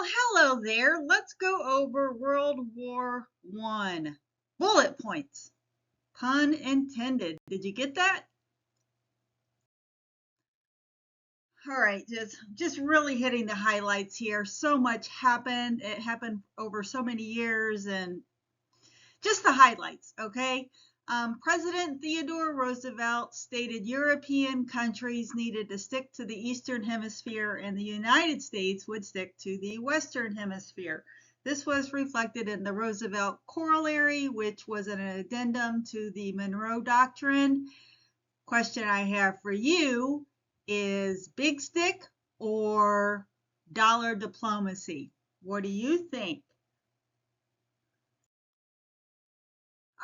hello there. Let's go over World War I. Bullet points. Pun intended. Did you get that? All right, just really hitting the highlights here. So much happened. It happened over so many years and just the highlights, okay? President Theodore Roosevelt stated European countries needed to stick to the Eastern Hemisphere and the United States would stick to the Western Hemisphere. This was reflected in the Roosevelt Corollary, which was an addendum to the Monroe Doctrine. Question I have for you is big stick or dollar diplomacy? What do you think?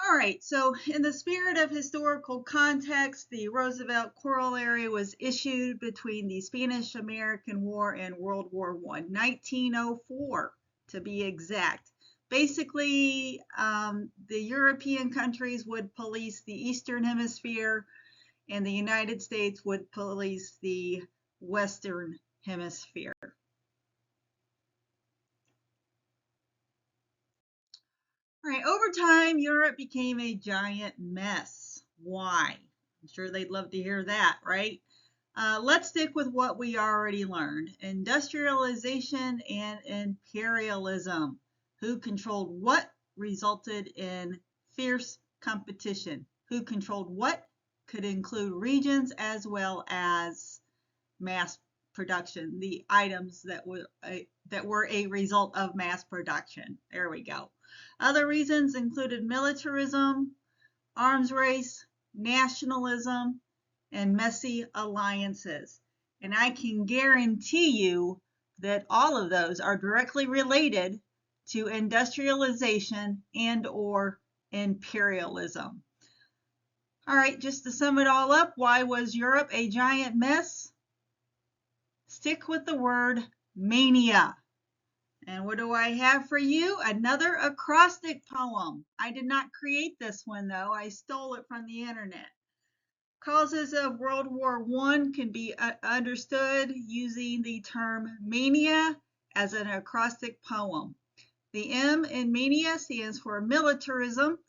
All right, so in the spirit of historical context, the Roosevelt Corollary was issued between the Spanish-American War and World War I, 1904 to be exact. Basically, the European countries would police the Eastern Hemisphere and the United States would police the Western Hemisphere. All right, over time, Europe became a giant mess. Why? I'm sure they'd love to hear that, right? Let's stick with what we already learned. Industrialization and imperialism. Who controlled what resulted in fierce competition. Who controlled what could include regions as well as mass production, the items that were a result of mass production. There we go. Other reasons included militarism, arms race, nationalism, and messy alliances. And I can guarantee you that all of those are directly related to industrialization and or imperialism. All right, just to sum it all up, why was Europe a giant mess? Stick with the word mania. And what do I have for you? Another acrostic poem. I did not create this one though. I stole it from the internet. Causes of World War I can be understood using the term mania as an acrostic poem. The M in mania stands for militarism,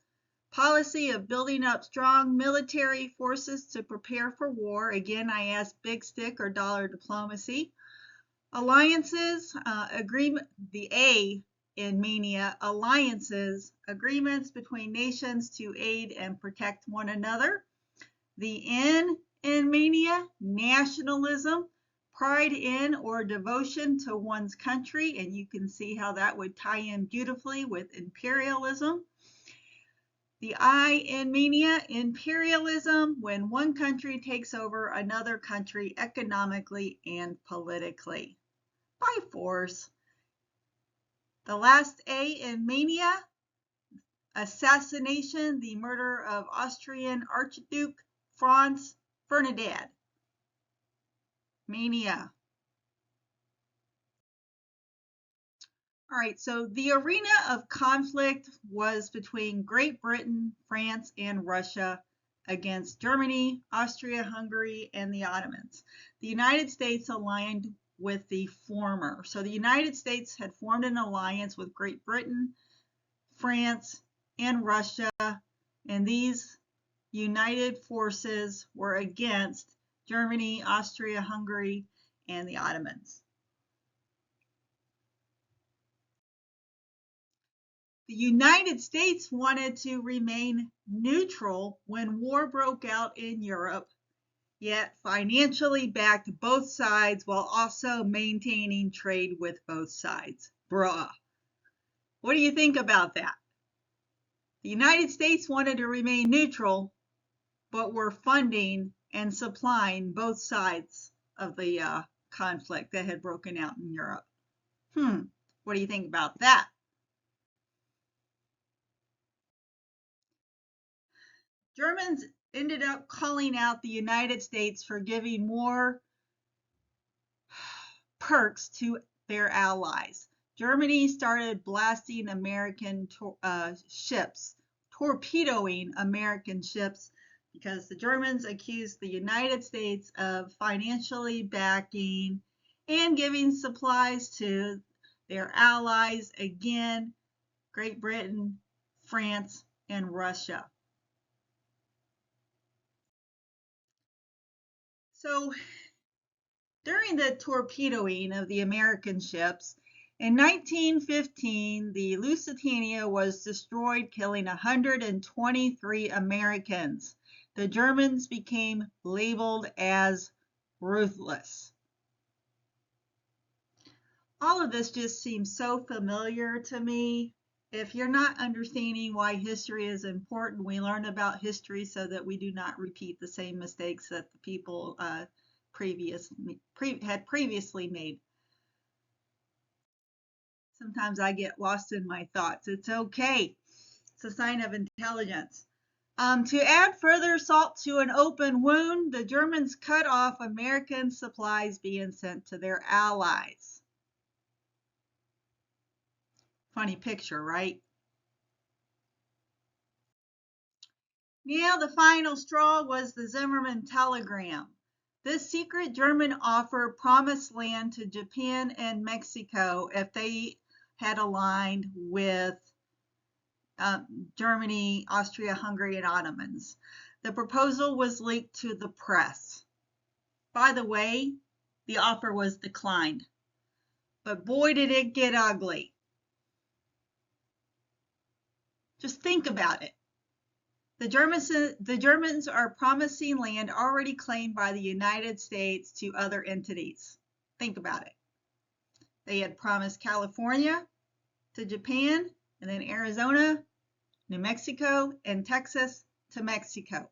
policy of building up strong military forces to prepare for war. Again, I asked big stick or dollar diplomacy. Alliances, agreement, the A in mania, alliances, agreements between nations to aid and protect one another. The N in mania, nationalism, pride in or devotion to one's country, and you can see how that would tie in beautifully with imperialism. The I in mania, imperialism, when one country takes over another country economically and politically by force. The last A in mania, assassination, the murder of Austrian Archduke Franz Ferdinand. Mania. All right, so the arena of conflict was between Great Britain, France, and Russia against Germany, Austria-Hungary, and the Ottomans. The United States aligned with the former. So the United States had formed an alliance with Great Britain, France, and Russia, and these united forces were against Germany, Austria-Hungary, and the Ottomans. The United States wanted to remain neutral when war broke out in Europe, yet financially backed both sides while also maintaining trade with both sides. Bruh. What do you think about that? The United States wanted to remain neutral, but were funding and supplying both sides of the conflict that had broken out in Europe. What do you think about that? Germans ended up calling out the United States for giving more perks to their allies. Germany started blasting American ships, torpedoing American ships, because the Germans accused the United States of financially backing and giving supplies to their allies, again, Great Britain, France, and Russia. So during the torpedoing of the American ships, in 1915, the Lusitania was destroyed, killing 123 Americans. The Germans became labeled as ruthless. All of this just seems so familiar to me. If you're not understanding why history is important, we learn about history so that we do not repeat the same mistakes that the people had previously made. Sometimes I get lost in my thoughts. It's okay. It's a sign of intelligence. To add further salt to an open wound, the Germans cut off American supplies being sent to their allies. Funny picture, right? Now the final straw was the Zimmermann telegram. This secret German offer promised land to Japan and Mexico if they had aligned with Germany, Austria, Hungary, and Ottomans. The proposal was leaked to the press. By the way, the offer was declined. But boy, did it get ugly. Just think about it. The Germans are promising land already claimed by the United States to other entities. Think about it. They had promised California to Japan, and then Arizona, New Mexico, and Texas to Mexico.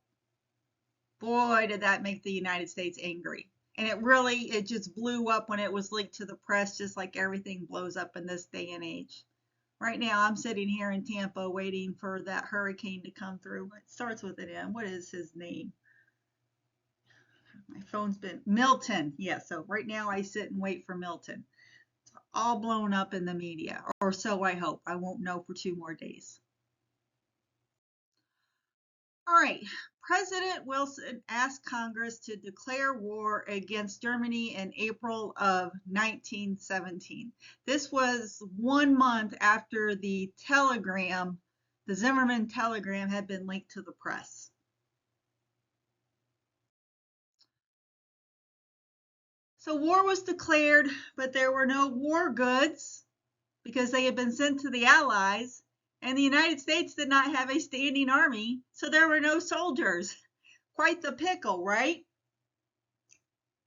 Boy, did that make the United States angry. And it just blew up when it was leaked to the press, just like everything blows up in this day and age. Right now, I'm sitting here in Tampa waiting for that hurricane to come through. It starts with an M. What is his name? My phone's been Milton. Yeah, so right now I sit and wait for Milton. It's all blown up in the media, or so I hope. I won't know for 2 more days. All right. President Wilson asked Congress to declare war against Germany in April of 1917. This was 1 month after the Zimmermann telegram, had been leaked to the press. So war was declared, but there were no war goods because they had been sent to the Allies, and the United States did not have a standing army, so there were no soldiers. Quite the pickle, right?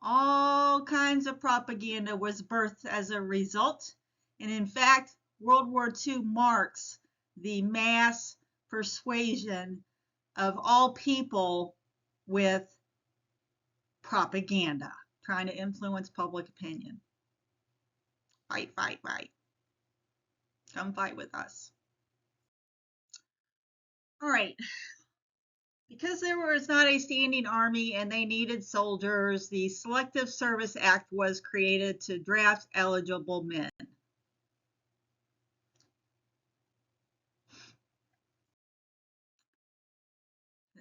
All kinds of propaganda was birthed as a result, and in fact, World War II marks the mass persuasion of all people with propaganda, trying to influence public opinion. Fight, fight, fight. Come fight with us. All right. Because there was not a standing army and they needed soldiers, the Selective Service Act was created to draft eligible men.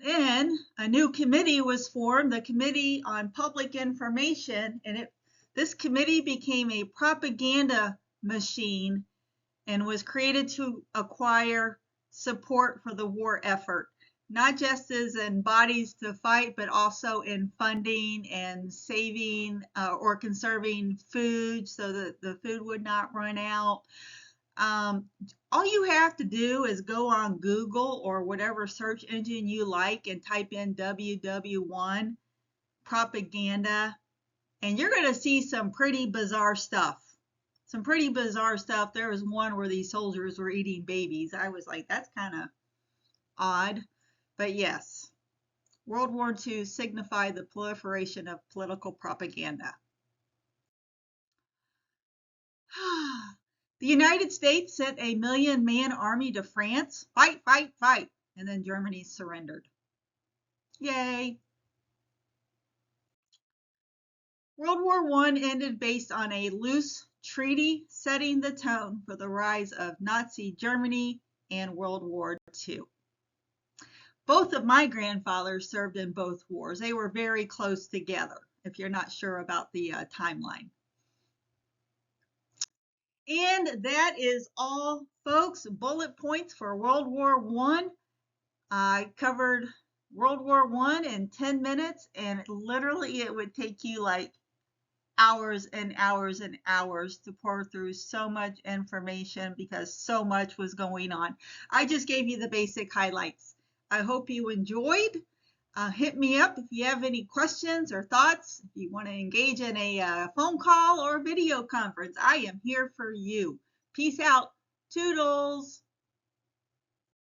Then a new committee was formed, the Committee on Public Information, and this committee became a propaganda machine and was created to acquire support for the war effort, not just as in bodies to fight, but also in funding and saving or conserving food so that the food would not run out. All you have to do is go on Google or whatever search engine you like and type in WW1 propaganda, and you're going to see some pretty bizarre stuff. There was one where these soldiers were eating babies. I was like, that's kind of odd. But yes, World War II signified the proliferation of political propaganda. The United States sent a 1,000,000-man army to France. Fight, fight, fight. And then Germany surrendered. Yay. World War I ended based on a loose treaty, setting the tone for the rise of Nazi Germany and World War II. Both of my grandfathers served in both wars. They were very close together, if you're not sure about the timeline. And that is all, folks. Bullet points for World War One. I covered World War One in 10 minutes, and literally it would take you like hours and hours and hours to pour through so much information because so much was going on. I just gave you the basic highlights. I hope you enjoyed. Hit me up if you have any questions or thoughts. If you want to engage in a phone call or video conference, I am here for you. Peace out. Toodles.